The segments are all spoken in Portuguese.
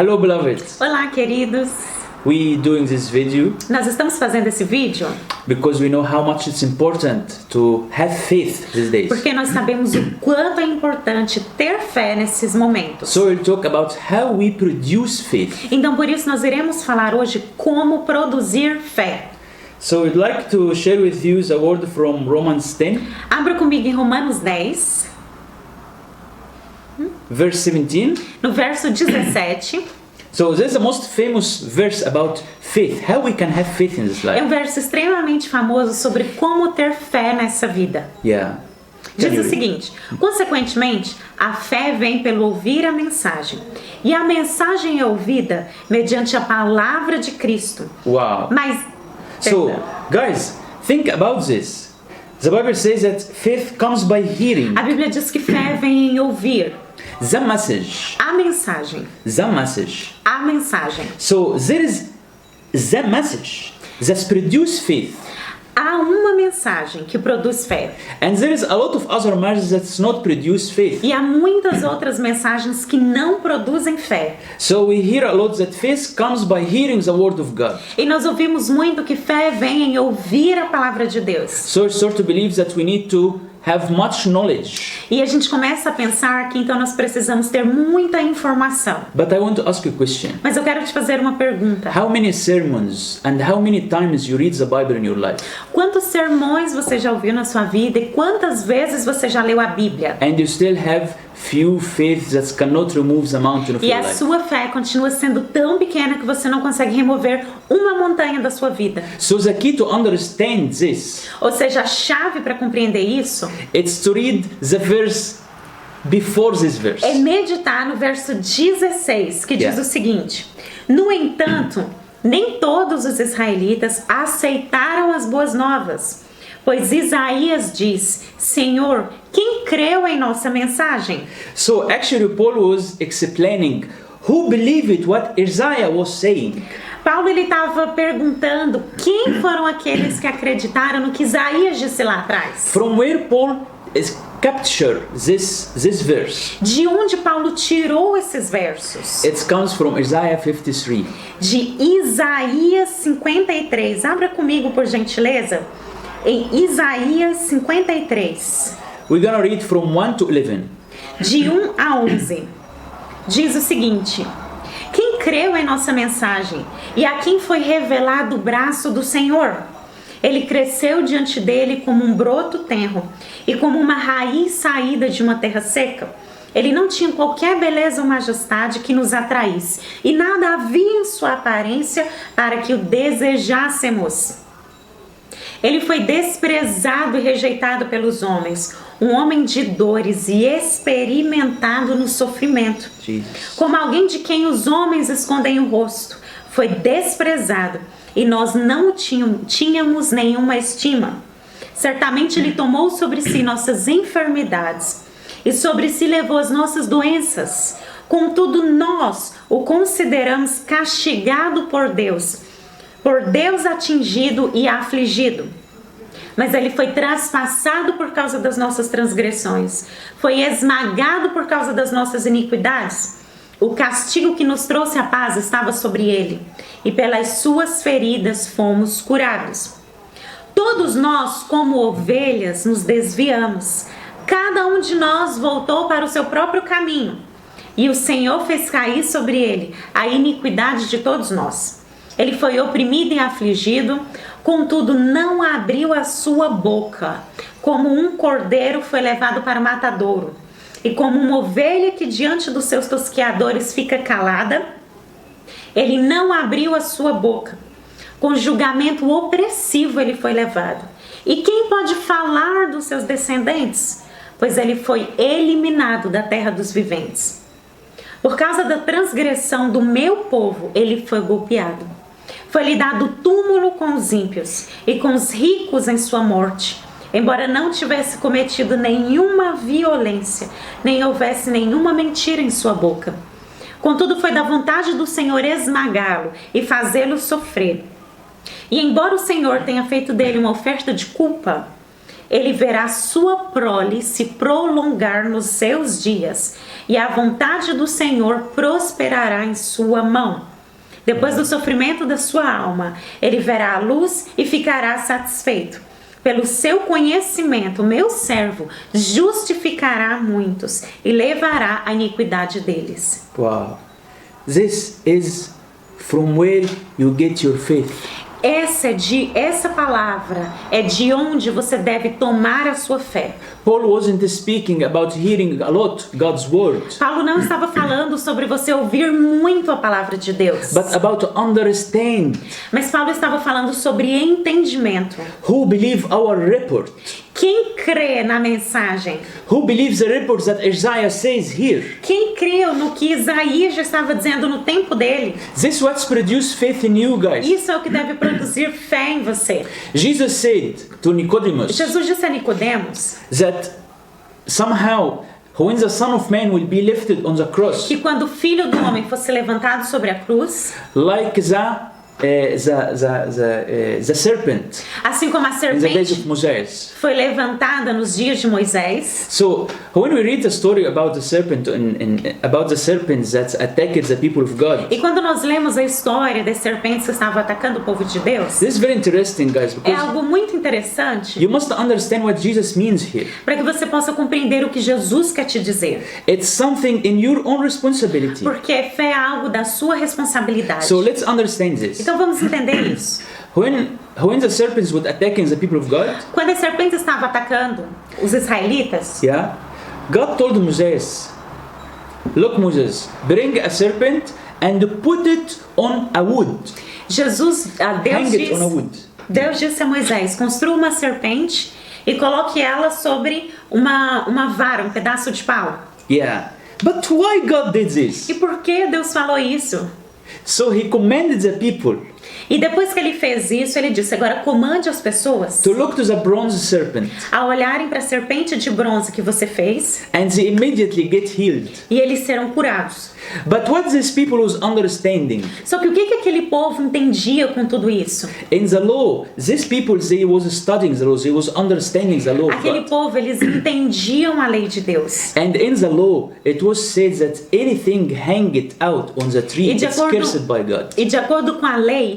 Hello, beloved. Olá, queridos. We doing this video Nós estamos fazendo esse vídeo because we know how much it's important to have faith these days. porque nós sabemos o quanto é importante ter fé nesses momentos. So we'll talk about how we produce faith. Então, por isso, nós iremos falar hoje como produzir fé. So we'd like to share with you a word from Romans 10, Abra comigo em Romanos 10, verse 17. no verso 17. So this is the most famous verse about faith, how we can have faith in this É life. um verso extremamente famoso sobre como ter fé nessa vida. Yeah. Diz Can you o read? seguinte: consequentemente, a fé vem pelo ouvir a mensagem, e a mensagem é ouvida mediante a palavra de Cristo. Wow. Mas, So, guys, think about this. The Bible says that faith comes by hearing a Bíblia diz que fé vem em ouvir the message. a mensagem. The message. A mensagem. So there is the message that produces faith, Há uma mensagem que produz fé. and there is a lot of other messages that not produce faith. E há muitas outras mensagens que não produzem fé. So we hear a lot that faith comes by hearing the word of God. E nós ouvimos muito que fé vem em ouvir a palavra de Deus. So we start to believe that we need to have much knowledge. E a gente começa a pensar que então nós precisamos ter muita informação. But I want to ask you a question. Mas eu quero te fazer uma pergunta. How many sermons and how many times you read the Bible in your life? Quantos sermões você já ouviu na sua vida e quantas vezes você já leu a Bíblia? And you still have few faith that cannot remove the mountain of E your a life. sua fé continua sendo tão pequena que você não consegue remover uma montanha da sua vida. So the key to understand this, Ou seja, a chave para compreender isso it's to read the verse before this verse. é meditar no verso 16, que diz Yeah. o seguinte: no entanto, nem todos os israelitas aceitaram as boas novas, pois Isaías diz: Senhor, quem creu em nossa mensagem? So actually Paul was explaining who believed what Isaiah was saying. Paulo ele estava perguntando quem foram aqueles que acreditaram no que Isaías disse lá atrás. From where Paul is capture this verse. De onde Paulo tirou esses versos? It comes from Isaiah 53. De Isaías 53. Abra comigo, por gentileza. Em Isaías 53, We're gonna read from 1 to 11. de 1 a 11. Diz o seguinte: quem creu em nossa mensagem e a quem foi revelado o braço do Senhor? Ele cresceu diante dele como um broto tenro e como uma raiz saída de uma terra seca. Ele não tinha qualquer beleza ou majestade que nos atraísse, e nada havia em sua aparência para que o desejássemos. Ele foi desprezado e rejeitado pelos homens, um homem de dores e experimentado no sofrimento. Jesus. Como alguém de quem os homens escondem o rosto, foi desprezado e nós não tínhamos nenhuma estima. Certamente ele tomou sobre si nossas enfermidades e sobre si levou as nossas doenças. Contudo, nós o consideramos castigado por Deus atingido e afligido. Mas ele foi traspassado por causa das nossas transgressões, foi esmagado por causa das nossas iniquidades. O castigo que nos trouxe a paz estava sobre ele, e pelas suas feridas fomos curados. Todos nós, como ovelhas, nos desviamos. Cada um de nós voltou para o seu próprio caminho, e o Senhor fez cair sobre ele a iniquidade de todos nós. Ele foi oprimido e afligido, contudo não abriu a sua boca. Como um cordeiro foi levado para o matadouro, e como uma ovelha que diante dos seus tosqueadores fica calada, ele não abriu a sua boca. Com julgamento opressivo ele foi levado. E quem pode falar dos seus descendentes? Pois ele foi eliminado da terra dos viventes. Por causa da transgressão do meu povo, ele foi golpeado. Foi-lhe dado túmulo com os ímpios e com os ricos em sua morte, embora não tivesse cometido nenhuma violência, nem houvesse nenhuma mentira em sua boca. Contudo, foi da vontade do Senhor esmagá-lo e fazê-lo sofrer. E embora o Senhor tenha feito dele uma oferta de culpa, ele verá sua prole se prolongar nos seus dias, e a vontade do Senhor prosperará em sua mão. Depois do sofrimento da sua alma, ele verá a luz e ficará satisfeito. Pelo seu conhecimento, meu servo justificará muitos e levará a iniquidade deles. Wow. This is from where you get your faith. Essa palavra é de onde você deve tomar a sua fé. Paul wasn't speaking about hearing a lot God's word, Paulo não estava falando sobre você ouvir muito a palavra de Deus. but about to understand. Mas Paulo estava falando sobre entendimento. Who believe our report? Quem crê na mensagem? Who believes the reports that Isaiah says here? Quem creu no que Isaías já estava dizendo no tempo dele? This what's produce faith in you guys. Isso é o que deve produzir fé em você. Jesus said to Nicodemus Jesus disse a Nicodemos that somehow when the Son of Man will be lifted on the cross, que quando o Filho do Homem fosse levantado sobre a cruz, like the serpent assim como a in the days serpente of Moses. foi levantada nos dias de Moisés. So when we read the story about the serpent about the serpents that attacked the people of God, E quando nós lemos a história das serpentes que estavam atacando o povo de Deus, this is very interesting, guys, é because algo muito interessante you must understand what Jesus means here. para que você possa compreender o que Jesus quer te dizer. It's something in your own responsibility. Porque fé é algo da sua responsabilidade. So let's understand this. Então vamos entender isso. When the serpents would attacking the people of God, Quando as serpentes estavam atacando os israelitas, yeah, God told Moses, "Look, Moses, bring a serpent and put it on a wood. Deus disse a Moisés, construa uma serpente e coloque ela sobre uma vara, um pedaço de pau. Yeah, but why God did this? E por que Deus falou isso? So He commanded the people E depois que ele fez isso, ele disse, agora comande as pessoas to look to the bronze serpent, a olharem para a serpente de bronze que você fez and they immediately get healed. e eles serão curados. But what these people was understanding Só que o que aquele povo entendia com tudo isso? in the law, these people they was studying the law, they was understanding the law of Aquele God. povo, eles entendiam a lei de Deus. And in the law, it was said that anything hanged out on the tree E de is acordo- cursed by God. E de acordo com a lei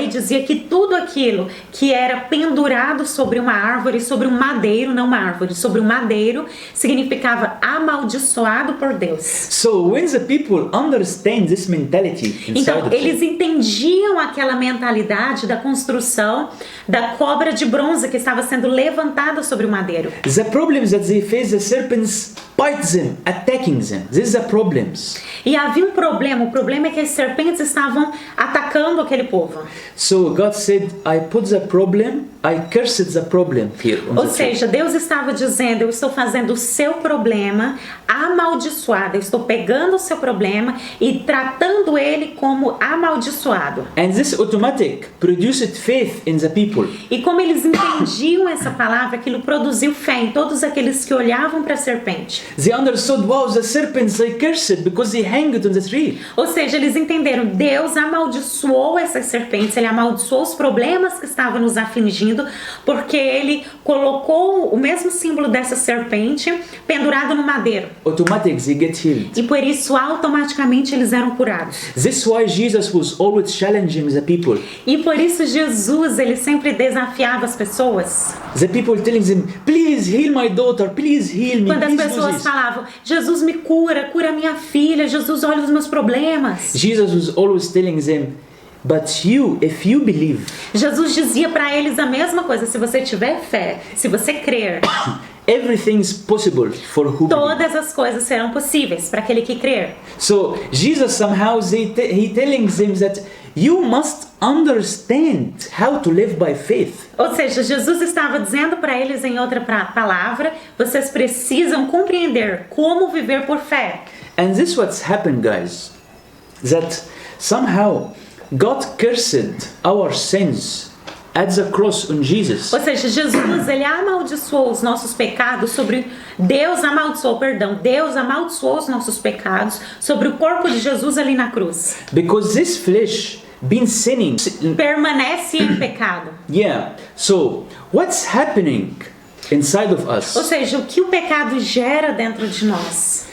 dizia que tudo aquilo que era pendurado sobre uma árvore, sobre um madeiro, não uma árvore, sobre um madeiro, significava amaldiçoado por Deus. So when the people understand this mentality inside Então, of eles them, entendiam aquela mentalidade da construção da cobra de bronze que estava sendo levantada sobre o madeiro. the problems that they face, the serpents bite them, attacking them. These are the problems. E havia um problema, o problema é que as serpentes estavam atacando aquele povo. So God said, I put the problem, I cursed the problem here on Ou the tree. seja, Deus estava dizendo, eu estou fazendo o seu problema amaldiçoado, eu estou pegando o seu problema e tratando ele como amaldiçoado. And this automatic produced faith in the people. E como eles entendiam essa palavra, aquilo produziu fé em todos aqueles que olhavam para a serpente. They understood, wow, the serpents, they cursed because they hanged on the tree. Ou seja, eles entenderam, Deus amaldiçoou essas serpentes, Ele amaldiçoou os problemas que estavam nos afligindo, porque Ele colocou o mesmo símbolo dessa serpente pendurado no madeiro. Automatic, they get healed. E por isso, automaticamente, eles eram curados. This is why Jesus was always challenging the people. E por isso, Jesus, ele sempre desafiava as pessoas. The people telling them, please heal my daughter, please heal me, Quando as please do pessoas this. falavam, Jesus me cura, cura minha filha, Jesus olha os meus problemas. Jesus was always telling them, but you, if you believe, Jesus dizia para eles a mesma coisa, se você tiver fé, se você crer, everything is possible for who believe. todas as coisas serão possíveis para aquele que crer. So Jesus somehow, he telling them that you must understand how to live by faith. Ou seja, Jesus estava dizendo para eles em outra palavra, vocês precisam compreender como viver por fé. And this what's happened, guys, that somehow God cursed our sins at the cross on Jesus. Ou seja, Jesus, ele amaldiçoou os nossos pecados Deus amaldiçoou os nossos pecados sobre o corpo de Jesus ali na cruz. Because this flesh been sinning. Permanece em pecado. Yeah. So what's happening inside of Ou us, seja, o que o pecado gera dentro de nós.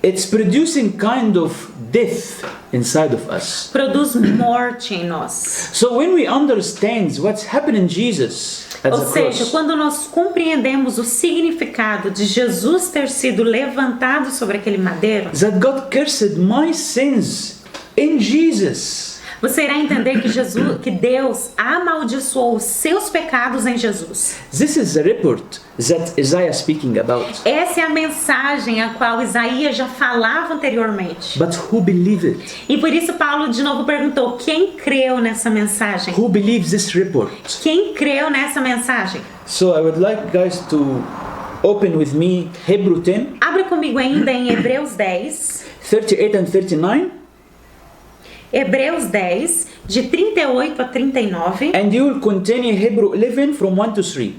it's producing kind of death inside of us. Produz morte em nós. So when we understand what's happened in Jesus at Ou the seja, cross, quando nós compreendemos o significado de Jesus ter sido levantado sobre aquele madeiro, that God cursed my sins in Jesus. você irá entender que Deus amaldiçoou os seus pecados em Jesus. This is the report that Isaiah is speaking about. Essa é a mensagem a qual Isaías já falava anteriormente. But who believe it? E por isso Paulo de novo perguntou: quem creu nessa mensagem? Who believes this report? Quem creu nessa mensagem? So I would like guys to open with me Hebrew 10, Abra comigo ainda em Hebreus 10. 38 and 39, Hebreus 10, de 38 a 39. and you will continue Hebrew 11 from 1 to 3.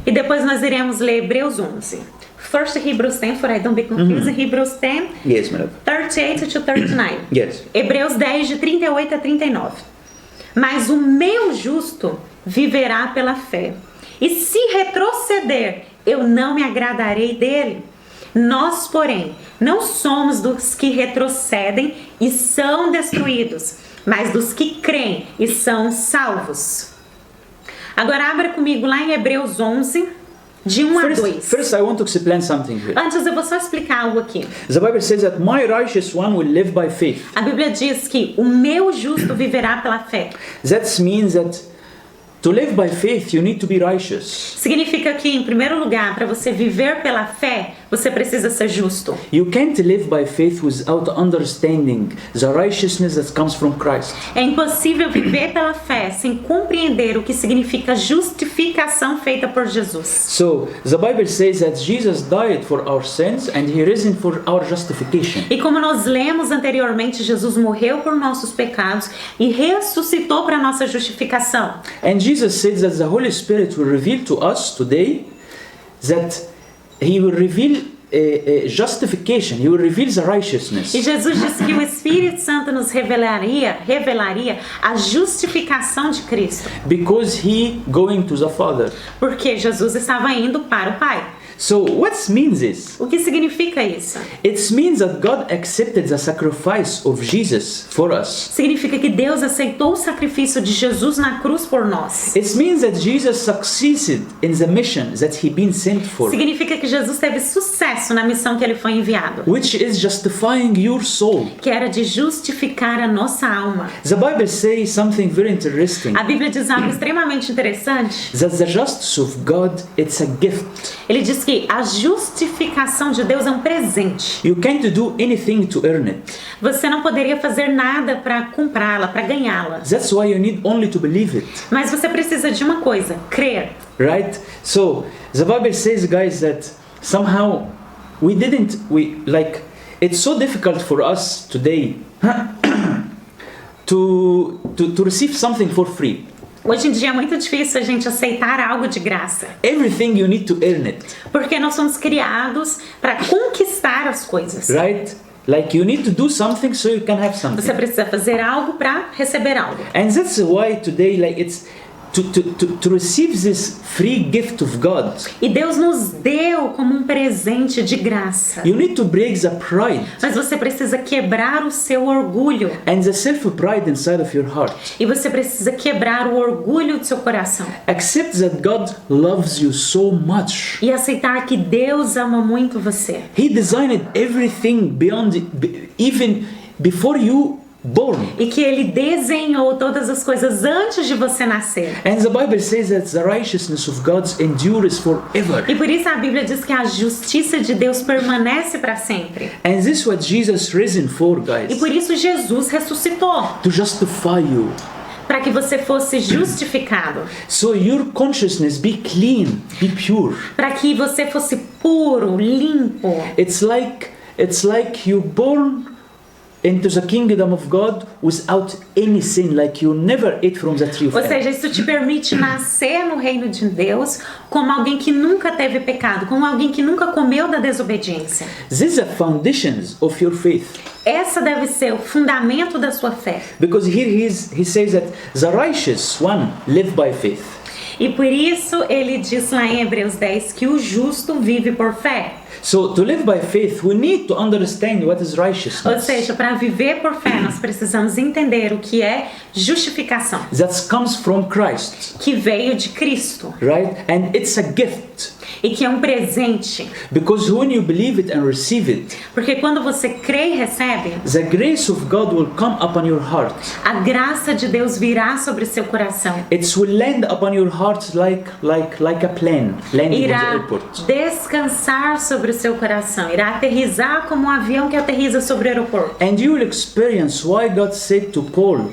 E depois nós iremos ler Hebreus 11. First Hebrews 10, for I don't be confused. Hebrews 10, Yes, my love. 38 to 39. Yes. Hebreus 10, de 38 a 39. Mas o meu justo viverá pela fé. E se retroceder, eu não me agradarei dele. Nós, porém, não somos dos que retrocedem e são destruídos, mas dos que creem e são salvos. Agora abra comigo lá em Hebreus 11, de 1 a 2. First, I want to explain something here. Antes eu vou só explicar algo aqui. The Bible says that my righteous one will live by faith. A Bíblia diz que o meu justo viverá pela fé. That means that to live by faith, you need to be righteous. Significa que, em primeiro lugar, para você viver pela fé, você precisa ser justo. You can't live by faith without understanding the righteousness that comes from Christ. É impossível viver pela fé sem compreender o que significa justificação feita por Jesus. So, the Bible says that Jesus died for our sins and he risen for our justification. E como nós lemos anteriormente, Jesus morreu por nossos pecados e ressuscitou para nossa justificação. And Jesus said that the Holy Spirit will reveal to us today that he will reveal justification, he will reveal the righteousness. E Jesus disse que o Espírito Santo nos revelaria a justificação de Cristo. Because he going to the Father. Porque Jesus estava indo para o Pai. So what means this? O que significa isso? It means that God accepted the sacrifice of Jesus for us. Significa que Deus aceitou o sacrifício de Jesus na cruz por nós. It means that Jesus succeeded in the mission that he been sent for, Significa que Jesus teve sucesso na missão que ele foi enviado, which is justifying your soul. que era de justificar a nossa alma. The Bible says something very interesting, A Bíblia diz algo extremamente interessante. that the justice of God, it's a gift. Ele diz que a justificação de Deus é um presente. You can't do anything to earn it. Você não poderia fazer nada para comprá-la, para ganhá-la. That's why you need only to believe it, Mas você precisa de uma coisa: crer. right? So the Bible says, guys, that somehow it's so difficult for us today to receive something for free. Hoje em dia é muito difícil a gente aceitar algo de graça, Everything you need to earn it, porque nós somos criados para conquistar as coisas. right? Like you need to do something so you can have Você something. precisa fazer algo para receber algo. And that's why today, like, it's to receive this free gift of God, E Deus nos deu como um presente de graça. you need to break the pride Mas você precisa quebrar o seu orgulho. and the self-pride inside of your heart. E você precisa quebrar o orgulho do seu coração. Accept that God loves you so much. E aceitar que Deus ama muito você. He designed everything even before you born. E que Ele desenhou todas as coisas antes de você nascer. And the Bible says that the righteousness of God endures forever. E por isso a Bíblia diz que a justiça de Deus permanece para sempre. And this is what Jesus risen for, E guys. por isso Jesus ressuscitou. To justify you. Para que você fosse justificado. So your consciousness be clean, be pure. Para que você fosse puro, limpo. It's like you born into the kingdom of God without any sin, like you never ate from the tree of Ou life. seja, isso te permite nascer no reino de Deus como alguém que nunca teve pecado, como alguém que nunca comeu da desobediência. These are foundations of your faith. Essa deve ser o fundamento da sua fé. Because here he says that the righteous one live by faith. E por isso ele diz lá em Hebreus 10 que o justo vive por fé. So to live by faith, we need to understand what is Ou righteousness. seja, para viver por fé, nós precisamos entender o que é justificação, That comes from Christ, que veio de Cristo right? And it's a gift. e que é um presente. Because when you believe it and receive it, Porque quando você crê e recebe, the grace of God will come upon your heart. a graça de Deus virá sobre seu coração. It will land upon your heart like a plane landing at the Irá airport. descansar sobre o seu coração, irá aterrissar como um avião que aterrissa sobre o aeroporto. And you will experience why God said to Paul,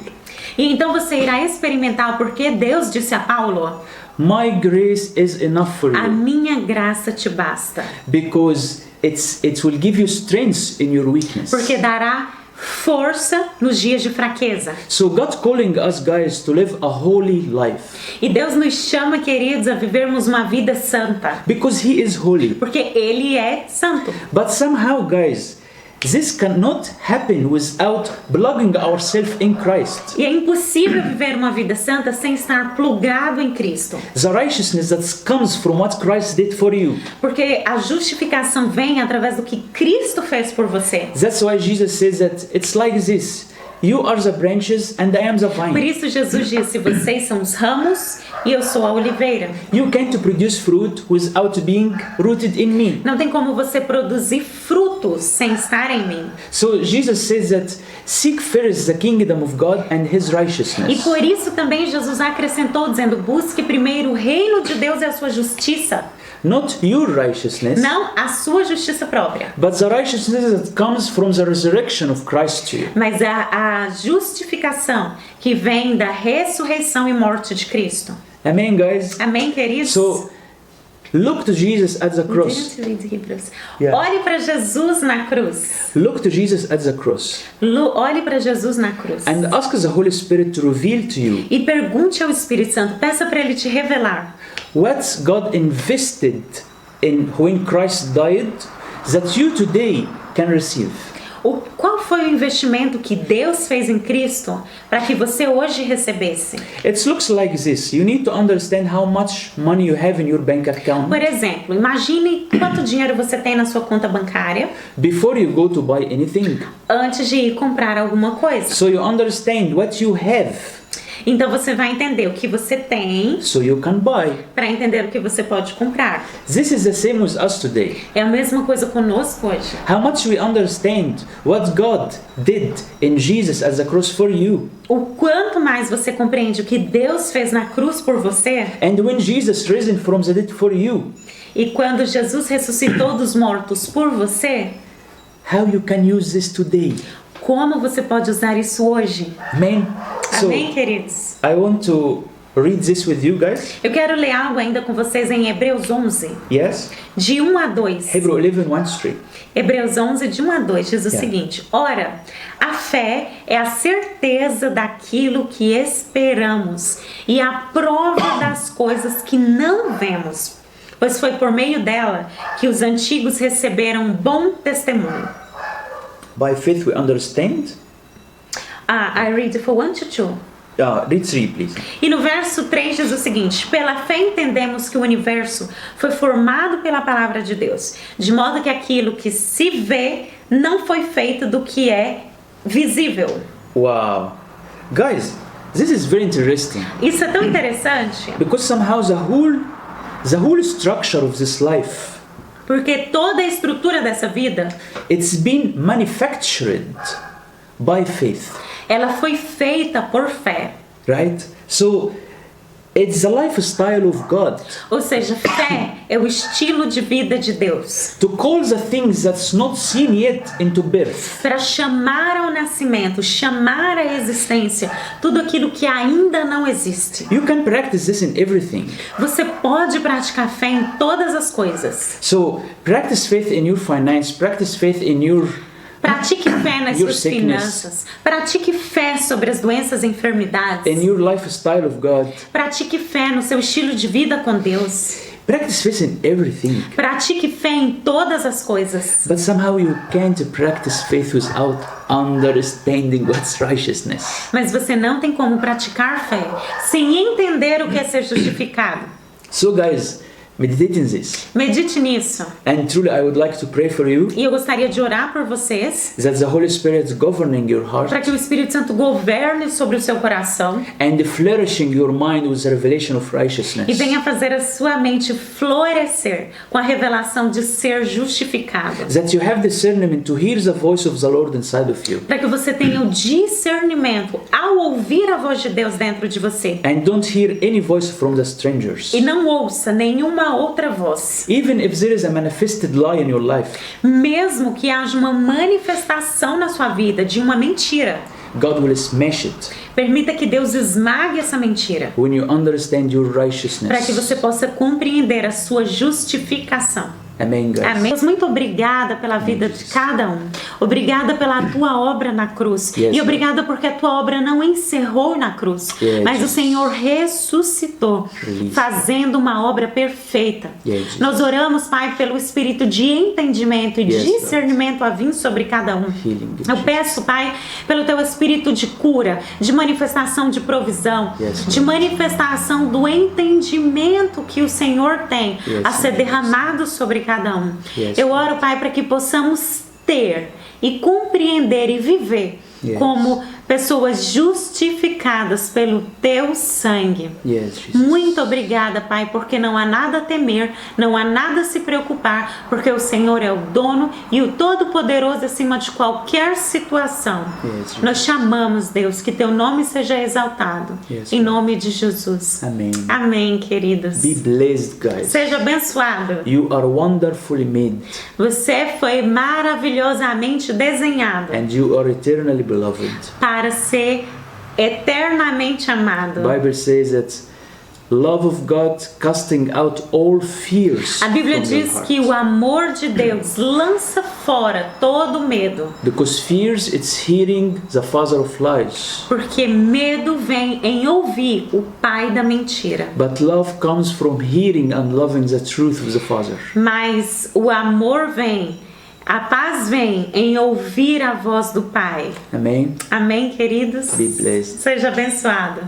E então você irá experimentar o porquê Deus disse a Paulo: my grace is enough for a you. minha graça te basta, Because it will give you strength in your weakness. porque dará força nos dias de fraqueza. So God calling us guys to live a holy life. E Deus nos chama, queridos, a vivermos uma vida santa, Because He is holy. porque Ele é santo. But somehow, guys, this cannot happen without plugging ourselves in Christ. E é impossível viver uma vida santa sem estar plugado em Cristo. The righteousness that comes from what Christ did for you. Porque a justificação vem através do que Cristo fez por você. That's why Jesus says that it's like this. You are the branches and I am the Por vine. isso Jesus disse: vocês são os ramos e eu sou a oliveira. You can't produce fruit without being rooted in me. Não tem como você produzir frutos sem estar em mim. So Jesus says that seek first the kingdom of God and His E righteousness. por isso também Jesus acrescentou dizendo: busque primeiro o reino de Deus e a sua justiça. Not your righteousness, Não a sua justiça própria, but the righteousness that comes from the resurrection of Christ to you. mas a justificação que vem da ressurreição e morte de Cristo. Amen, guys? Amém, queridos? So look to Jesus at the cross. Yeah. Olhe para Jesus na cruz. Look to Jesus at the cross. Olhe para Jesus na cruz. And ask the Holy Spirit to reveal to you E pergunte ao Espírito Santo, peça para ele te revelar what God invested in when Christ died that you today can receive. qual foi o investimento que Deus fez em Cristo para que você hoje recebesse. It looks like this. You need to understand how much money you have in your bank account Por exemplo, imagine quanto dinheiro você tem na sua conta bancária before you go to buy anything. antes de ir comprar alguma coisa. So you understand what you have Então você vai entender o que você tem so you can buy. para entender o que você pode comprar. This is the same with us today. É a mesma coisa conosco hoje. How much we understand what God did in Jesus as a cross for you. O quanto mais você compreende o que Deus fez na cruz por você, And when Jesus risen from the dead for you, e quando Jesus ressuscitou dos mortos por você, how you can use this today. como você pode usar isso hoje? Amen. So Amém, queridos? I want to read this with you guys. Eu quero ler algo ainda com vocês em Hebreus 11, Yes. de 1 a 2. Hebrew 11:1-3. Hebreus 11, de 1 a 2, diz o Yeah. seguinte: Ora, a fé é a certeza daquilo que esperamos e a prova das coisas que não vemos, pois foi por meio dela que os antigos receberam bom testemunho. By faith we understand. I read for 1 to 2. Read 3, please. E no verso 3 diz o seguinte: pela fé entendemos que o universo foi formado pela palavra de Deus, de modo que aquilo que se vê não foi feito do que é visível. Wow. Guys, this is very interesting Isso é tão interessante, because somehow the whole structure of this life, porque toda a estrutura dessa vida, it's been manufactured by faith, ela foi feita por fé. right? So it's the lifestyle of God Ou seja, fé é o estilo de vida de Deus, to call the things that's not seen yet into birth. para chamar ao nascimento, chamar à existência tudo aquilo que ainda não existe. You can practice this in everything. Você pode praticar fé em todas as coisas. So practice faith in your finance, practice faith in your Pratique fé nas Your suas sickness. finanças. Pratique fé sobre as doenças e enfermidades. lifestyle of God. Pratique fé no seu estilo de vida com Deus. Practice faith in everything. Pratique fé em todas as coisas. But somehow you can't practice faith without understanding what's righteousness. Mas você não tem como praticar fé sem entender o que é ser justificado. So guys, meditate in this. Medite nisso. And truly I would like to pray for you E eu gostaria de orar por vocês that the Holy Spirit is governing your heart para que o Espírito Santo governe sobre o seu coração and flourishing your mind with the revelation of e righteousness. venha fazer a sua mente florescer com a revelação de ser justificado. That you have discernment to hear the voice of the Lord inside of you. Para que você tenha o discernimento ao ouvir a voz de Deus dentro de você. And don't hear any voice from the strangers. E não ouça nenhuma outra voz. Even if there is a manifested lie in your life, Mesmo que haja uma manifestação na sua vida de uma mentira, God will smash it permita que Deus esmague essa mentira. when you understand your Para que righteousness. você possa compreender a sua justificação. Amen, guys. Amém. Deus, muito obrigada pela vida de cada um. Obrigada pela tua obra na cruz. Yes, E obrigada porque a tua obra não encerrou na cruz, Yes, mas o Jesus. Senhor ressuscitou, Release. fazendo uma obra perfeita. Yes, Jesus. Nós oramos, Pai, pelo espírito de entendimento e Yes, discernimento a vir sobre cada um. Healing, Eu Jesus. peço, Pai, pelo teu espírito de cura, de manifestação de provisão, Yes, de manifestação do entendimento que o Senhor tem Yes, a ser Jesus. derramado sobre cada um. Yes, Eu oro, Pai, para que possamos ter e compreender e viver Yes. como pessoas justificadas pelo teu sangue. Yes, Jesus. Muito obrigada, Pai, porque não há nada a temer, não há nada a se preocupar, porque o Senhor é o dono e o Todo-Poderoso acima de qualquer situação. Yes, Jesus. Nós chamamos, Deus, que teu nome seja exaltado. Yes, Em Lord. nome de Jesus. Amen. Amém, queridos. Be blessed, guys. Seja abençoado. You are wonderfully made Você foi maravilhosamente desenhado and you are eternally beloved. para ser eternamente amado. The Bible says that love of God casting out all fears A Bíblia from your diz heart. que o amor de Deus lança fora todo medo, Because fears, it's hearing the father of lies. porque medo vem em ouvir o pai da mentira. But love comes from hearing and loving the truth of the Father. Mas o amor vem, a paz vem em ouvir a voz do Pai. Amen. Amém, queridos? Be blessed. Seja abençoado.